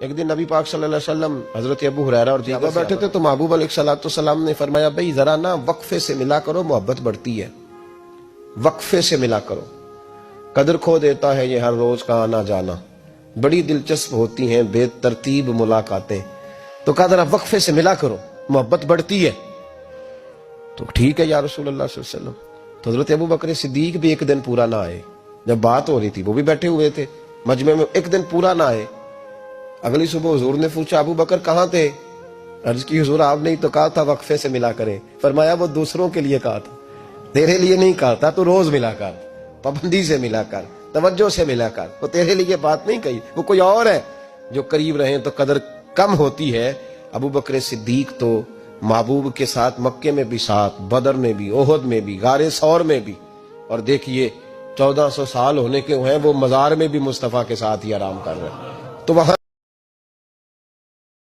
ایک دن نبی پاک صلی اللہ علیہ وسلم حضرت ابو ہریرہ اور دیگر بیٹھے تھے تو محبوب علیہ السلام نے فرمایا بھئی ذرا نا وقفے سے ملا کرو، محبت بڑھتی ہے، وقفے سے ملا کرو، قدر کھو دیتا ہے یہ ہر روز کا آنا جانا، بڑی دلچسپ ہوتی ہیں بے ترتیب ملاقاتیں، تو کہا ذرا وقفے سے ملا کرو، محبت بڑھتی ہے۔ تو ٹھیک ہے یا رسول اللہ صلی اللہ علیہ وسلم۔ تو حضرت ابو بکر صدیق بھی ایک دن پورا نہ آئے، جب بات ہو رہی تھی وہ بھی بیٹھے ہوئے تھے مجمع میں، ایک دن پورا نہ آئے۔ اگلی صبح حضور نے پوچھا ابو بکر کہاں تھے؟ عرض کی حضور آپ نے تو کہا تھا وقفے سے ملا کریں۔ فرمایا وہ دوسروں کے لیے کہا تھا، تیرے لیے نہیں کہا تھا، تو روز ملا کر، پابندی سے ملا کر، توجہ سے ملا کر، وہ تیرے لیے بات نہیں کہی، وہ کوئی اور ہے جو قریب رہیں تو قدر کم ہوتی ہے۔ ابو بکر صدیق تو محبوب کے ساتھ مکے میں بھی ساتھ، بدر میں بھی، احد میں بھی، غار ثور میں بھی، اور دیکھیے 1400 سال ہونے کے ہیں وہ مزار میں بھی مصطفیٰ کے ساتھ ہی آرام کر رہے ہیں۔ تو وہاں